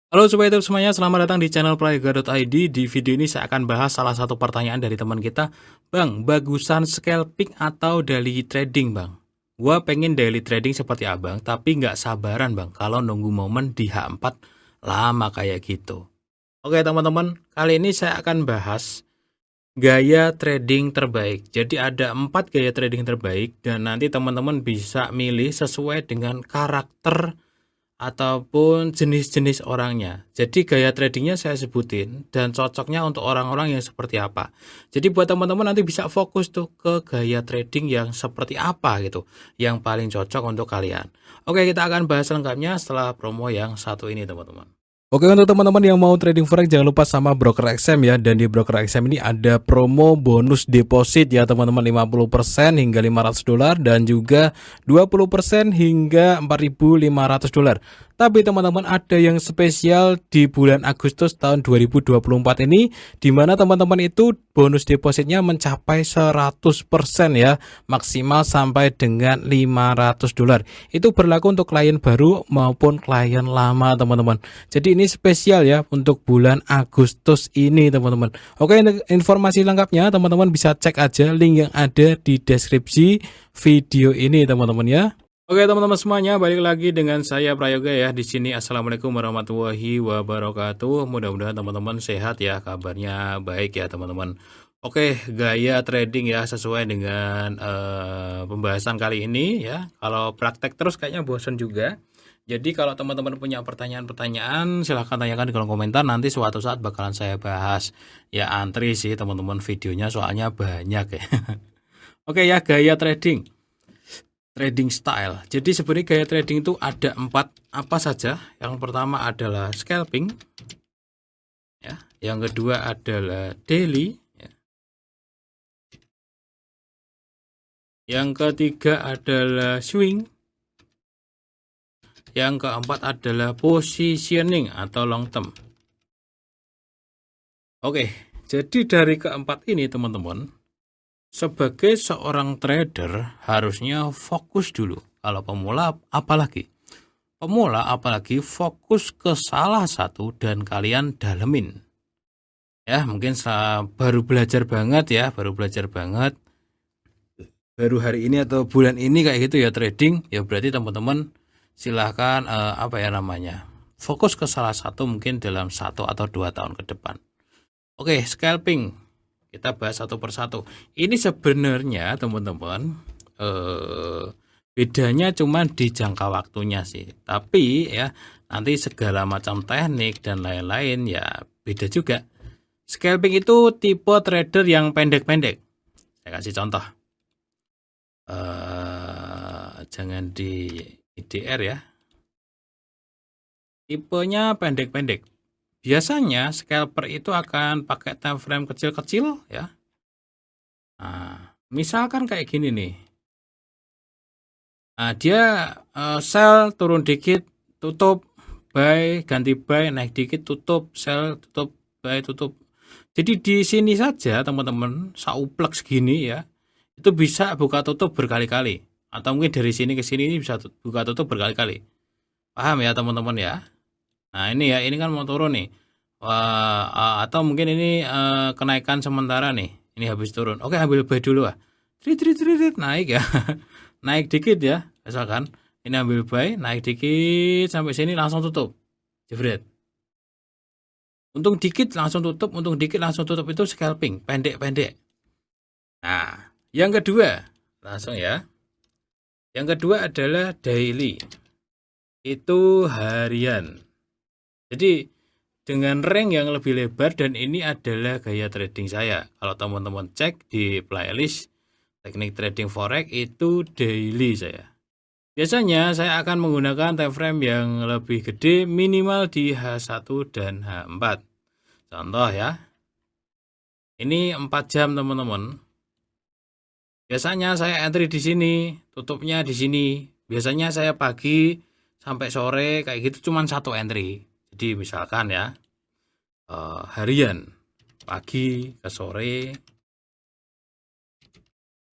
Halo Sobat YouTube semuanya, selamat datang di channel Prayoga.id. Di video ini saya akan bahas salah satu pertanyaan dari teman kita. Bang, bagusan scalping atau daily trading bang? Gua pengen daily trading seperti abang, tapi nggak sabaran bang kalau nunggu momen di H4 lama kayak gitu. Oke teman-teman, kali ini saya akan bahas gaya trading terbaik. Jadi ada 4 gaya trading terbaik dan nanti teman-teman bisa milih sesuai dengan karakter ataupun jenis-jenis orangnya. Jadi gaya tradingnya saya sebutin dan cocoknya untuk orang-orang yang seperti apa. Jadi buat teman-teman nanti bisa fokus tuh ke gaya trading yang seperti apa gitu, yang paling cocok untuk kalian. Oke, kita akan bahas lengkapnya setelah promo yang satu ini teman-teman. Oke, untuk teman-teman yang mau trading forex jangan lupa sama broker XM ya. Dan di broker XM ini ada promo bonus deposit ya teman-teman, 50% hingga $500 dan juga 20% hingga $4.500. Tapi teman-teman ada yang spesial di bulan Agustus tahun 2024 ini, di mana teman-teman itu bonus depositnya mencapai 100% ya, maksimal sampai dengan $500. Itu berlaku untuk klien baru maupun klien lama teman-teman. Jadi ini spesial ya untuk bulan Agustus ini teman-teman. Oke, informasi lengkapnya teman-teman bisa cek aja link yang ada di deskripsi video ini teman-teman ya. Oke teman-teman semuanya, balik lagi dengan saya Prayoga ya di sini. Assalamualaikum warahmatullahi wabarakatuh. Mudah-mudahan teman-teman sehat ya, kabarnya baik ya teman-teman. Oke, gaya trading ya sesuai dengan pembahasan kali ini ya. Kalau praktek terus kayaknya bosan juga. Jadi kalau teman-teman punya pertanyaan-pertanyaan silahkan tanyakan di kolom komentar, nanti suatu saat bakalan saya bahas. Ya antri sih teman-teman videonya soalnya banyak ya. Oke ya, gaya trading. Trading style. Jadi sebenarnya gaya trading itu ada 4 apa saja. Yang pertama adalah scalping, ya. Yang kedua adalah daily, ya. Yang ketiga adalah swing. Yang keempat adalah positioning atau long term. Oke, jadi dari keempat ini teman-teman, sebagai seorang trader harusnya fokus dulu. Kalau pemula apalagi. Pemula apalagi fokus ke salah satu dan kalian dalemin. Ya, mungkin baru belajar banget ya, baru belajar banget. Baru hari ini atau bulan ini kayak gitu ya trading, ya berarti teman-teman silahkan apa ya namanya, fokus ke salah satu mungkin dalam 1 atau 2 tahun ke depan. Oke, scalping. Kita bahas satu persatu. Ini sebenarnya teman-teman bedanya cuma di jangka waktunya sih. Tapi ya nanti segala macam teknik dan lain-lain ya beda juga. Scalping itu tipe trader yang pendek-pendek. Saya kasih contoh. Jangan di IDR ya. Tipenya pendek-pendek. Biasanya scalper itu akan pakai time frame kecil-kecil ya. Nah, misalkan kayak gini nih. Nah, dia sell turun dikit, tutup, buy, ganti buy, naik dikit, tutup, sell, tutup, buy, tutup. Jadi di sini saja teman-teman, sauplek segini ya, itu bisa buka tutup berkali-kali. Atau mungkin dari sini ke sini bisa buka tutup berkali-kali. Paham ya teman-teman ya? Nah ini ya, ini kan mau turun nih. Atau mungkin ini kenaikan sementara nih. Ini habis turun. Oke, ambil buy dulu lah. Trit, naik ya. Naik dikit ya. Misalkan ini ambil buy, naik dikit sampai sini langsung tutup. Jebret. Untung dikit langsung tutup, untung dikit langsung tutup, itu scalping, pendek-pendek. Nah, yang kedua, langsung ya. Yang kedua adalah daily. Itu harian. Jadi dengan rank yang lebih lebar, dan ini adalah gaya trading saya. Kalau teman-teman cek di playlist teknik trading forex itu daily saya. Biasanya saya akan menggunakan time frame yang lebih gede, minimal di H1 dan H4. Contoh ya. Ini 4 jam teman-teman. Biasanya saya entry di sini, tutupnya di sini. Biasanya saya pagi sampai sore kayak gitu cuman 1 entry. Jadi misalkan ya, harian pagi ke sore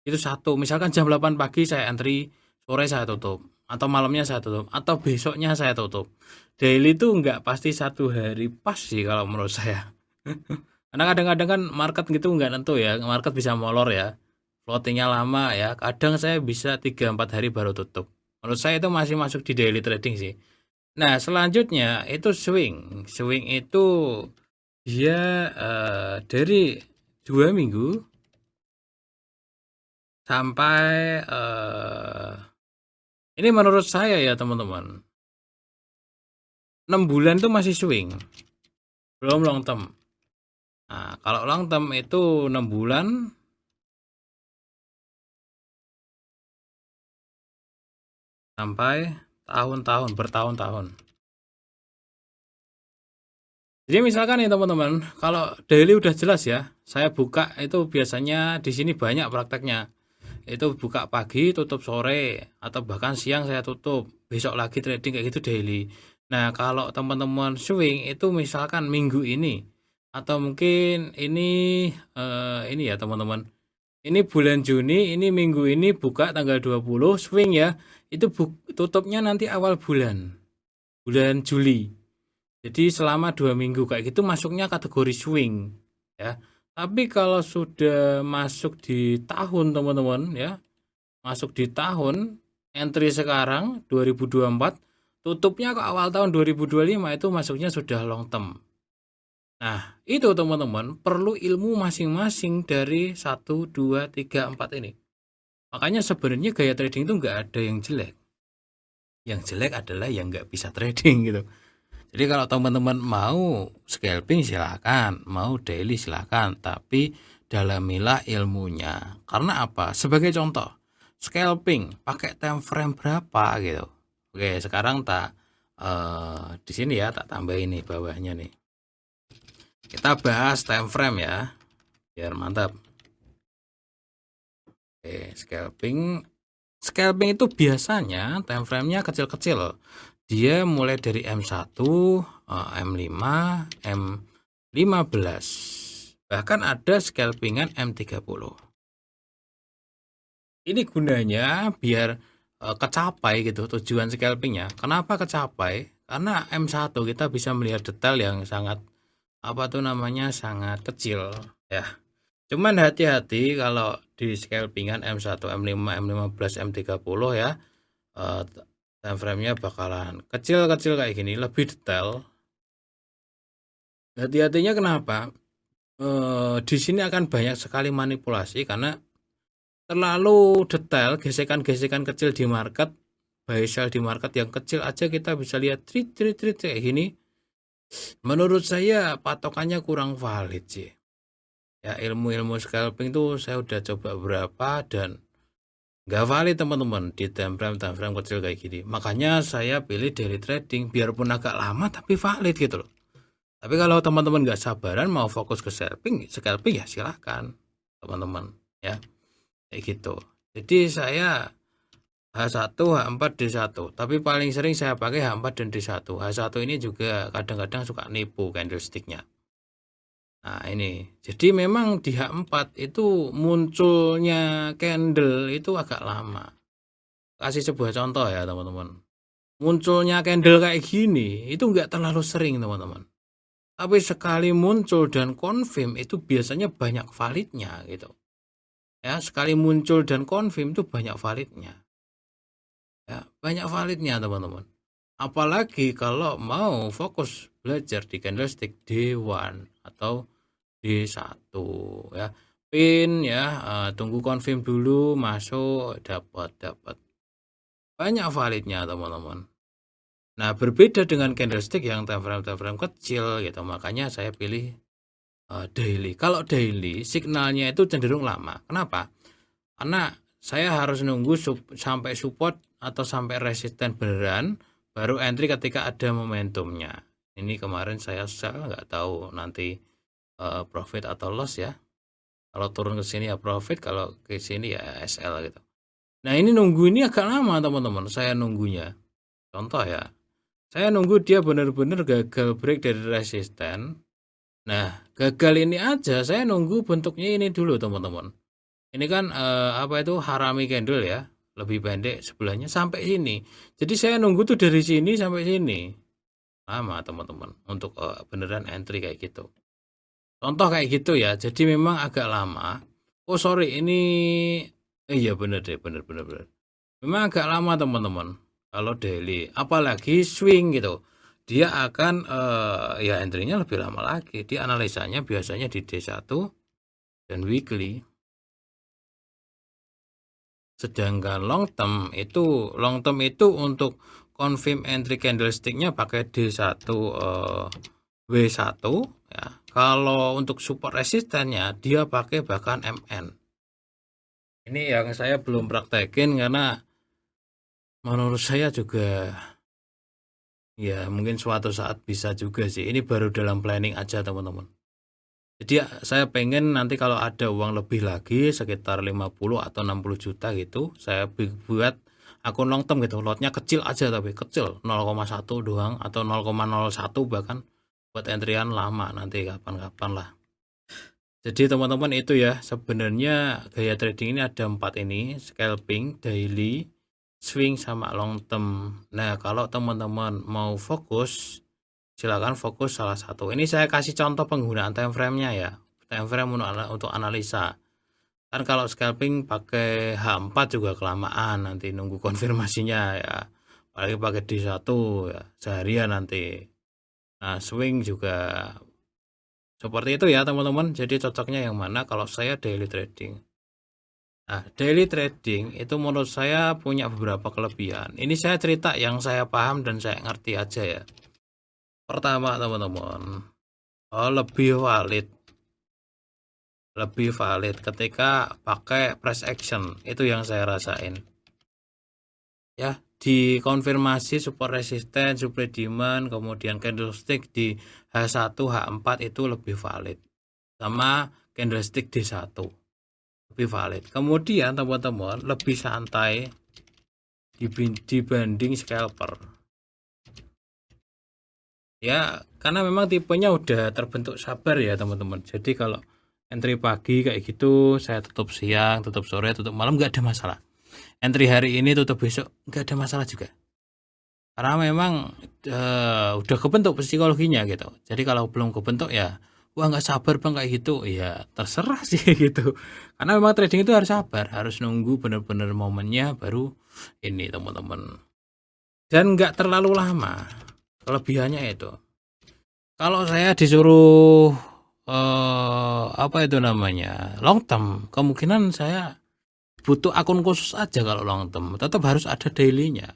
itu 1. Misalkan jam 8 pagi saya entry, sore saya tutup. atau malamnya saya tutup, atau besoknya saya tutup. Daily itu nggak pasti satu hari pas sih kalau menurut saya. Karena kadang-kadang kan market gitu nggak nentu ya, market bisa molor ya, floatingnya lama ya. Kadang saya bisa 3-4 hari baru tutup. Menurut saya itu masih masuk di daily trading sih. Nah, selanjutnya itu swing. Swing itu dia dari 2 minggu sampai ini menurut saya ya teman-teman, 6 bulan itu masih swing, belum long term. Nah, kalau long term itu 6 bulan sampai tahun-tahun, bertahun-tahun. Jadi misalkan nih teman-teman, kalau daily udah jelas ya, saya buka itu biasanya di sini banyak prakteknya. Itu buka pagi, tutup sore, atau bahkan siang saya tutup, besok lagi trading kayak gitu daily. Nah, kalau teman-teman swing itu misalkan minggu ini, atau mungkin ini ya teman-teman. Ini bulan Juni, ini minggu ini buka tanggal 20, swing ya. Itu tutupnya nanti awal bulan Juli. Jadi selama 2 minggu kayak gitu masuknya kategori swing ya. Tapi kalau sudah masuk di tahun teman-teman ya, masuk di tahun entry sekarang 2024, tutupnya ke awal tahun 2025 itu masuknya sudah long term. Nah, itu teman-teman perlu ilmu masing-masing dari 1, 2, 3, 4 ini. Makanya sebenarnya gaya trading itu nggak ada yang jelek. Yang jelek adalah yang nggak bisa trading gitu. Jadi kalau teman-teman mau scalping silahkan, mau daily silahkan, tapi dalamilah ilmunya. Karena apa? Sebagai contoh, scalping pakai time frame berapa gitu. Oke, sekarang di sini ya tak tambah ini bawahnya nih. Kita bahas time frame ya, biar mantap. Oke, scalping itu biasanya time frame-nya kecil-kecil. Dia mulai dari M1, M5, M15. Bahkan ada scalpingan M30. Ini gunanya biar kecapai gitu tujuan scalpingnya. Kenapa kecapai? Karena M1 kita bisa melihat detail yang sangat sangat kecil ya. Cuman hati-hati kalau di scalpingan M1, M5, M15, M30 ya. Time frame-nya bakalan kecil-kecil kayak gini, lebih detail. Hati-hatinya kenapa? Di sini akan banyak sekali manipulasi karena terlalu detail, gesekan-gesekan kecil di market, buy sell di market yang kecil aja kita bisa lihat trit kayak gini. Menurut saya patokannya kurang valid sih. Ya, ilmu-ilmu scalping itu saya udah coba berapa dan nggak valid teman-teman di time frame kecil kayak gini. Makanya saya pilih daily trading biarpun agak lama tapi valid gitu loh. Tapi kalau teman-teman nggak sabaran mau fokus ke scalping ya silahkan teman-teman ya kayak gitu. Jadi saya H1, H4, D1. Tapi paling sering saya pakai H4 dan D1. H1 ini juga kadang-kadang suka nipu candlesticknya. Nah ini, jadi memang di H4 itu munculnya candle itu agak lama. Kasih sebuah contoh ya teman-teman. Munculnya candle kayak gini itu nggak terlalu sering teman-teman. Tapi sekali muncul dan confirm itu biasanya banyak validnya gitu. Ya, sekali muncul dan confirm itu banyak validnya. Ya, banyak validnya teman-teman. Apalagi kalau mau fokus belajar di candlestick D1 atau D1 ya. Pin ya, tunggu confirm dulu masuk dapat. Banyak validnya teman-teman. Nah, berbeda dengan candlestick yang time frame kecil gitu. Makanya saya pilih daily. Kalau daily signalnya itu cenderung lama. Kenapa? Karena saya harus nunggu sampai support atau sampai resisten beneran baru entry ketika ada momentumnya. Ini kemarin saya sell, nggak tahu nanti profit atau loss ya. Kalau turun ke sini ya profit, kalau ke sini ya SL gitu. Nah, ini nunggu ini agak lama teman-teman. Saya nunggunya. Contoh ya. Saya nunggu dia benar-benar gagal break dari resisten. Nah, gagal ini aja saya nunggu bentuknya ini dulu teman-teman. Ini kan harami candle ya. lebih pendek sebelahnya sampai sini. Jadi saya nunggu tuh dari sini sampai sini. Lama teman-teman untuk beneran entry kayak gitu. Contoh kayak gitu ya. Jadi memang agak lama. Oh sorry ini iya bener deh bener. Memang agak lama teman-teman. Kalau daily, apalagi swing gitu. Dia akan ya entry-nya lebih lama lagi. Dia analisanya biasanya di D1 dan weekly. Sedangkan long term itu untuk confirm entry candlestick-nya pakai D1 W1 ya. Kalau untuk support resistennya dia pakai bahkan MN. Ini yang saya belum praktekin karena menurut saya juga ya mungkin suatu saat bisa juga sih. Ini baru dalam planning aja teman-teman. Jadi saya pengen nanti kalau ada uang lebih lagi sekitar 50 atau 60 juta gitu, saya buat akun long term gitu. Lotnya kecil aja tapi kecil 0,1 doang atau 0,01 bahkan buat entryan lama nanti kapan-kapan lah. Jadi teman-teman itu ya sebenarnya gaya trading ini ada 4 ini, scalping, daily, swing sama long term. Nah, kalau teman-teman mau fokus silakan fokus salah satu. Ini saya kasih contoh penggunaan time frame-nya ya. Time frame untuk analisa. Kan kalau scalping pakai H4 juga kelamaan nanti nunggu konfirmasinya ya. Apalagi pakai D1 ya, seharian nanti. Nah, swing juga seperti itu ya, teman-teman. Jadi cocoknya yang mana kalau saya daily trading. Nah, daily trading itu menurut saya punya beberapa kelebihan. Ini saya cerita yang saya paham dan saya ngerti aja ya. Pertama teman-teman, lebih valid ketika pakai price action. Itu yang saya rasain ya, di konfirmasi support resisten, supply demand, kemudian candlestick di H1 H4 itu lebih valid sama candlestick D1 lebih valid. Kemudian teman-teman lebih santai dibanding scalper ya, karena memang tipenya udah terbentuk sabar ya teman-teman. Jadi kalau entry pagi kayak gitu saya tutup siang, tutup sore, tutup malam nggak ada masalah. Entry hari ini tutup besok nggak ada masalah juga, karena memang udah kebentuk psikologinya gitu. Jadi kalau belum kebentuk ya wah nggak sabar bang kayak gitu ya terserah sih gitu, karena memang trading itu harus sabar, harus nunggu bener-bener momennya baru ini teman-teman, dan nggak terlalu lama. Kelebihannya itu kalau saya disuruh apa itu namanya long term, kemungkinan saya butuh akun khusus aja. Kalau long term tetap harus ada dailynya,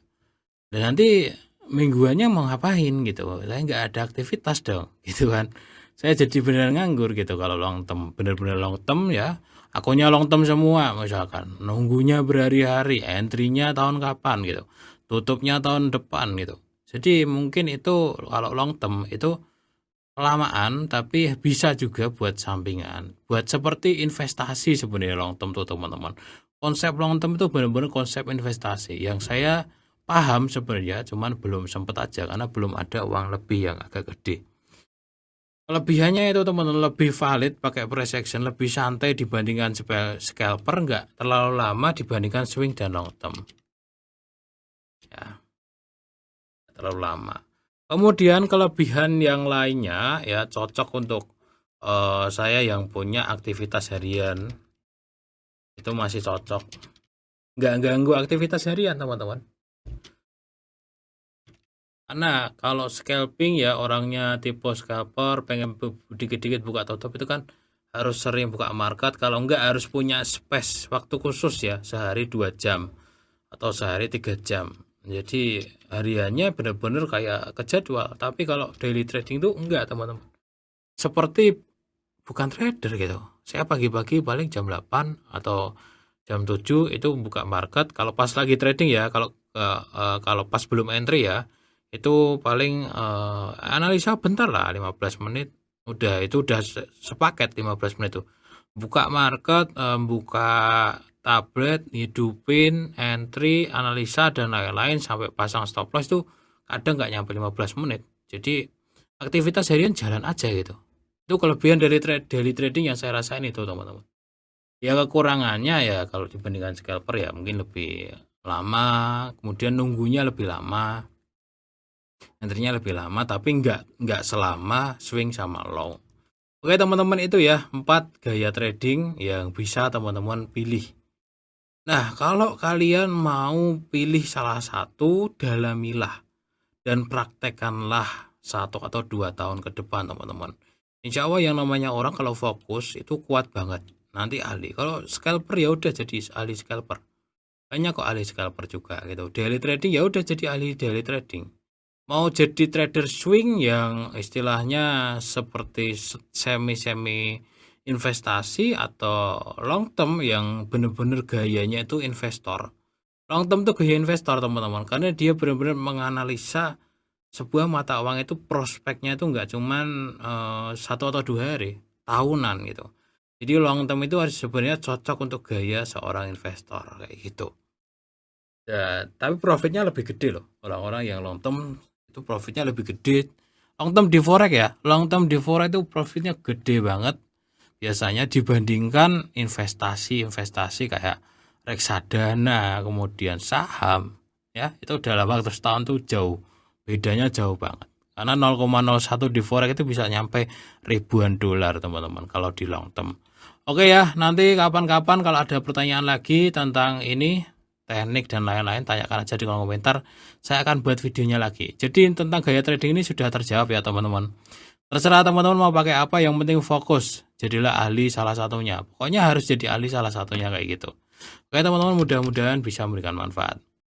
dan nanti mingguannya mau ngapain gitu, saya nggak ada aktivitas dong gitu kan, saya jadi beneran nganggur gitu. Kalau long term bener-bener long term ya akunnya long term semua, misalkan nunggunya berhari-hari, entry-nya tahun kapan gitu, tutupnya tahun depan gitu. Jadi mungkin itu kalau long term itu kelamaan, tapi bisa juga buat sampingan, buat seperti investasi sebenarnya long term tuh teman-teman. Konsep long term itu benar-benar konsep investasi yang saya paham sebenarnya, cuman belum sempat aja karena belum ada uang lebih yang agak gede. Kelebihannya itu teman-teman lebih valid pakai price action, lebih santai dibandingkan scalper, nggak terlalu lama dibandingkan swing dan long term. Ya, terlalu lama. Kemudian kelebihan yang lainnya ya cocok untuk saya yang punya aktivitas harian, itu masih cocok, nggak ganggu aktivitas harian teman-teman. Karena kalau scalping ya orangnya tipe scalper pengen dikit-dikit buka tutup itu kan harus sering buka market, kalau nggak harus punya space waktu khusus ya, sehari 2 jam atau sehari 3 jam. Jadi hariannya benar-benar kayak ke jadwal. Tapi kalau daily trading tuh enggak teman-teman, seperti bukan trader gitu. Saya pagi-pagi paling jam 8 atau jam 7 itu buka market kalau pas lagi trading ya. Kalau pas belum entry ya itu paling analisa bentar lah 15 menit udah, itu udah sepaket 15 menit tuh. Buka market, buka tablet, hidupin, entry, analisa dan lain-lain sampai pasang stop loss tuh kadang nggak nyampe 15 menit. Jadi aktivitas harian jalan aja gitu. Itu kelebihan dari daily trading yang saya rasain itu teman-teman. Ya kekurangannya ya kalau dibandingkan scalper ya mungkin lebih lama, kemudian nunggunya lebih lama, entry-nya lebih lama, tapi nggak selama swing sama long. Oke teman-teman, itu ya 4 gaya trading yang bisa teman-teman pilih. Nah, kalau kalian mau pilih salah satu, dalamilah dan praktekkanlah 1 atau 2 tahun ke depan teman-teman. Insya Allah yang namanya orang kalau fokus itu kuat banget. Nanti ahli. Kalau scalper ya udah jadi ahli scalper. Banyak kok ahli scalper juga gitu. Daily trading ya udah jadi ahli daily trading. Mau jadi trader swing yang istilahnya seperti semi-semi investasi, atau long term yang bener-bener gayanya itu investor. Long term tuh gaya investor teman-teman, karena dia benar-benar menganalisa sebuah mata uang itu prospeknya itu nggak cuman 1 atau 2 hari, tahunan gitu. Jadi long term itu harus sebenarnya cocok untuk gaya seorang investor kayak gitu. Ya, tapi profitnya lebih gede loh. Orang-orang yang long term itu profitnya lebih gede. Long term di forex ya, long term di forex itu profitnya gede banget. Biasanya dibandingkan investasi-investasi kayak reksadana, kemudian saham, ya itu dalam waktu setahun tuh jauh, bedanya jauh banget. Karena 0,01 di forex itu bisa nyampe ribuan dolar teman-teman kalau di long term. Oke ya, nanti kapan-kapan kalau ada pertanyaan lagi tentang ini, teknik dan lain-lain, tanyakan aja di kolom komentar. Saya akan buat videonya lagi. Jadi tentang gaya trading ini sudah terjawab ya teman-teman. Terserah teman-teman mau pakai apa, yang penting fokus. Jadilah ahli salah satunya. Pokoknya harus jadi ahli salah satunya kayak gitu. Oke teman-teman, mudah-mudahan bisa memberikan manfaat.